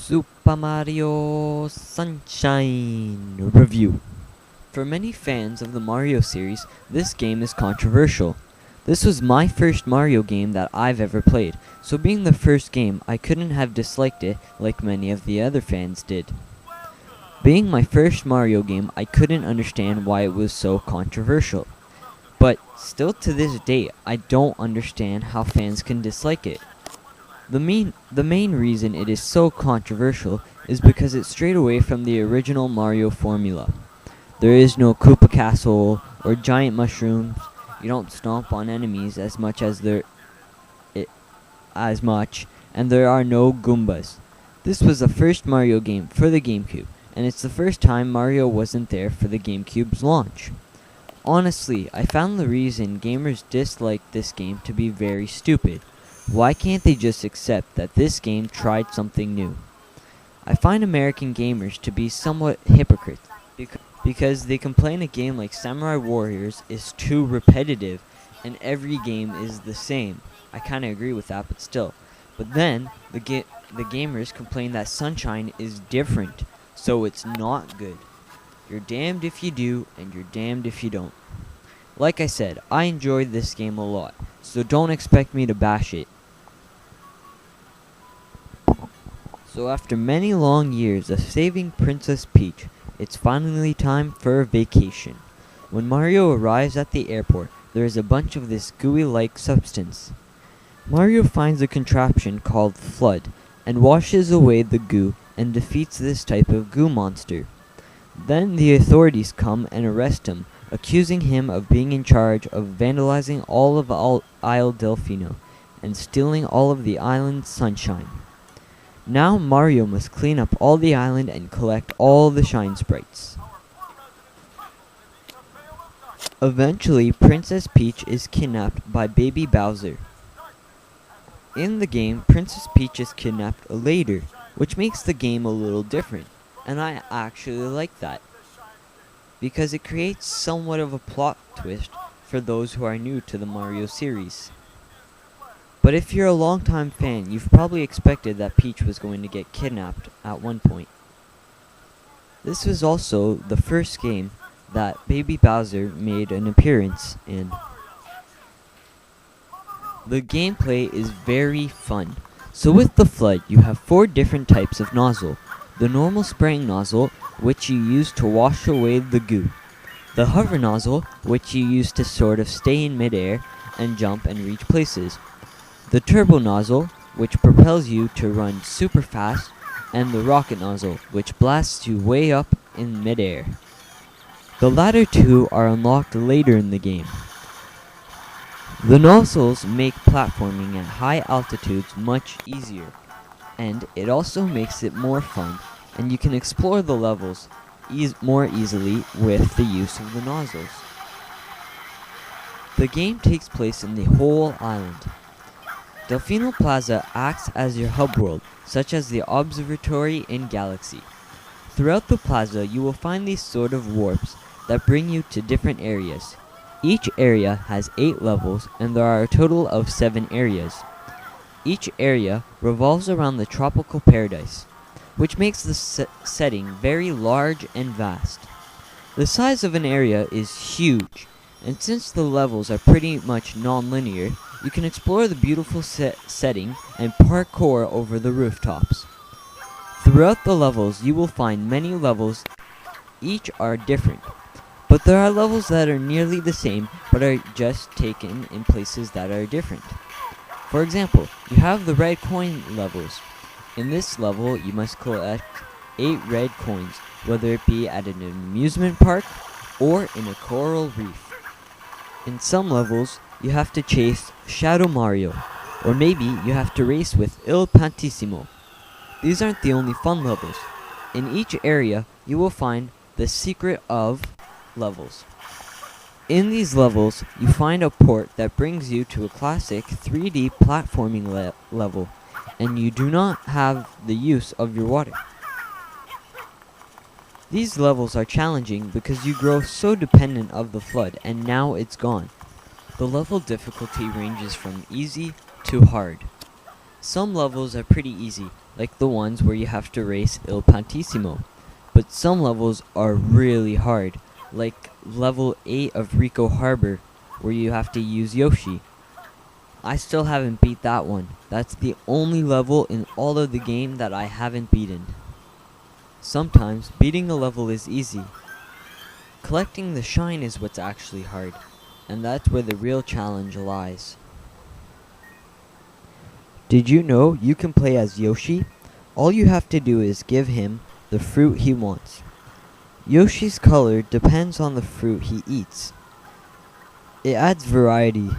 Super Mario Sunshine Review. For many fans of the Mario series, this game is controversial. This was my first Mario game that I've ever played, so being the first game, I couldn't have disliked it like many of the other fans did. Being my first Mario game, I couldn't understand why it was so controversial. But still to this day, I don't understand how fans can dislike it. The main reason it is so controversial is because it strayed away from the original Mario formula. There is no Koopa Castle or giant mushrooms. You don't stomp on enemies as much, and there are no Goombas. This was the first Mario game for the Gamecube, and it's the first time Mario wasn't there for the Gamecube's launch. Honestly, I found the reason gamers dislike this game to be very stupid. Why can't they just accept that this game tried something new? I find American gamers to be somewhat hypocrites because they complain a game like Samurai Warriors is too repetitive and every game is the same. I kinda agree with that, but still. But then, the gamers complain that Sunshine is different, so it's not good. You're damned if you do, and you're damned if you don't. Like I said, I enjoyed this game a lot, so don't expect me to bash it. So after many long years of saving Princess Peach, it's finally time for a vacation. When Mario arrives at the airport, there is a bunch of this gooey-like substance. Mario finds a contraption called Flood, and washes away the goo and defeats this type of goo monster. Then the authorities come and arrest him, accusing him of being in charge of vandalizing all of Isle Delfino, and stealing all of the island's sunshine. Now Mario must clean up all the island and collect all the shine sprites. Eventually, Princess Peach is kidnapped by Baby Bowser. In the game, Princess Peach is kidnapped later, which makes the game a little different, and I actually like that, because it creates somewhat of a plot twist for those who are new to the Mario series. But if you're a longtime fan, you've probably expected that Peach was going to get kidnapped at one point. This was also the first game that Baby Bowser made an appearance in. The gameplay is very fun. So with the Flood, you have 4 different types of nozzle. The normal spraying nozzle, which you use to wash away the goo. The hover nozzle, which you use to sort of stay in midair and jump and reach places. The turbo nozzle, which propels you to run super fast, and the rocket nozzle, which blasts you way up in midair. The latter 2 are unlocked later in the game. The nozzles make platforming at high altitudes much easier, and it also makes it more fun, and you can explore the levels more easily with the use of the nozzles. The game takes place in the whole island. Delfino Plaza acts as your hub world, such as the observatory in Galaxy. Throughout the plaza, you will find these sort of warps that bring you to different areas. Each area has 8 levels, and there are a total of 7 areas. Each area revolves around the tropical paradise, which makes the setting very large and vast. The size of an area is huge, and since the levels are pretty much non-linear, you can explore the beautiful setting and parkour over the rooftops. Throughout the levels, you will find many levels. Each are different, but there are levels that are nearly the same but are just taken in places that are different. For example, you have the red coin levels. In this level, you must collect 8 red coins, whether it be at an amusement park or in a coral reef. In some levels, you have to chase Shadow Mario, or maybe you have to race with Il Pantissimo. These aren't the only fun levels. In each area, you will find the secret of levels. In these levels, you find a port that brings you to a classic 3D platforming level, and you do not have the use of your water. These levels are challenging because you grow so dependent of the Flood, and now it's gone. The level difficulty ranges from easy to hard. Some levels are pretty easy, like the ones where you have to race Il Pantissimo. But some levels are really hard, like level 8 of Rico Harbor, where you have to use Yoshi. I still haven't beat that one. That's the only level in all of the game that I haven't beaten. Sometimes beating a level is easy. Collecting the shine is what's actually hard, and that's where the real challenge lies. Did you know you can play as Yoshi? All you have to do is give him the fruit he wants. Yoshi's color depends on the fruit he eats. It adds variety.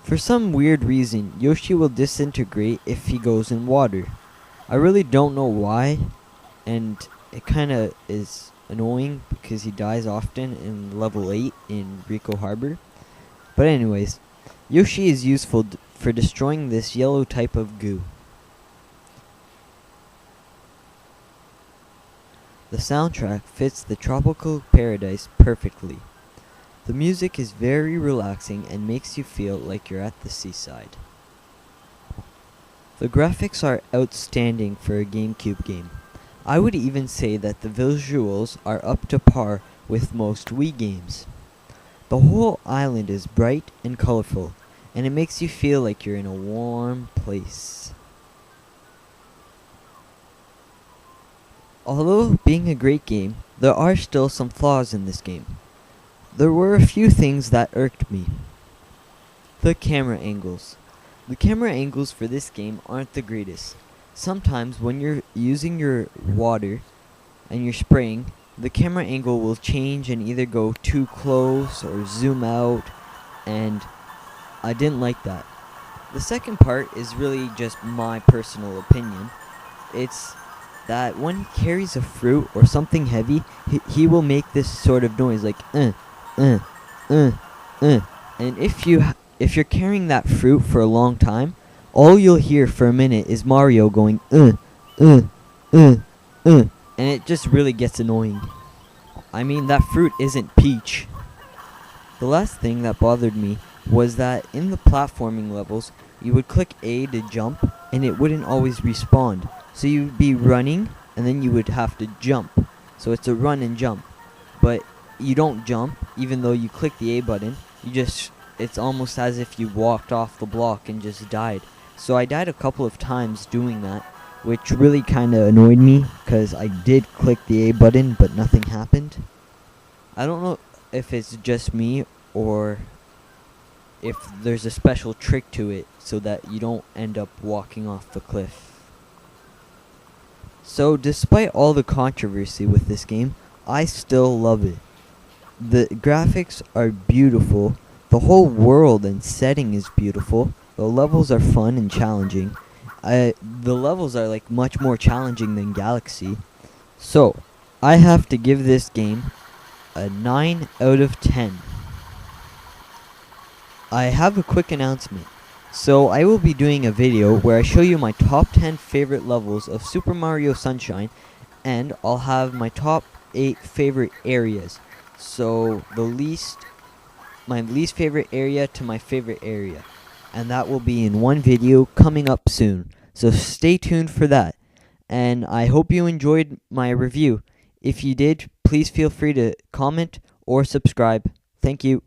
For some weird reason, Yoshi will disintegrate if he goes in water. I really don't know why, and it kinda is annoying because he dies often in level 8 in Rico Harbor. But anyways, Yoshi is useful for destroying this yellow type of goo. The soundtrack fits the tropical paradise perfectly. The music is very relaxing and makes you feel like you're at the seaside. The graphics are outstanding for a GameCube game. I would even say that the visuals are up to par with most Wii games. The whole island is bright and colorful, and it makes you feel like you're in a warm place. Although being a great game, there are still some flaws in this game. There were a few things that irked me. The camera angles. The camera angles for this game aren't the greatest. Sometimes when you're using your water and you're spraying, the camera angle will change and either go too close or zoom out, and I didn't like that. The second part is really just my personal opinion. It's that when he carries a fruit or something heavy, he will make this sort of noise like and if you're carrying that fruit for a long time, all you'll hear for a minute is Mario going and it just really gets annoying. I mean, that fruit isn't Peach. The last thing that bothered me was that in the platforming levels, you would click A to jump and it wouldn't always respawn. So you'd be running and then you would have to jump. So it's a run and jump. But you don't jump even though you click the A button. It's almost as if you walked off the block and just died. So I died a couple of times doing that, which really kind of annoyed me because I did click the A button but nothing happened. I don't know if it's just me or if there's a special trick to it so that you don't end up walking off the cliff. So despite all the controversy with this game, I still love it. The graphics are beautiful, the whole world and setting is beautiful, the levels are fun and challenging. The levels are like much more challenging than Galaxy. So, I have to give this game a 9 out of 10. I have a quick announcement. So I will be doing a video where I show you my top 10 favorite levels of Super Mario Sunshine, and I'll have my top 8 favorite areas. So my least favorite area to my favorite area. And that will be in one video coming up soon. So stay tuned for that. And I hope you enjoyed my review. If you did, please feel free to comment or subscribe. Thank you.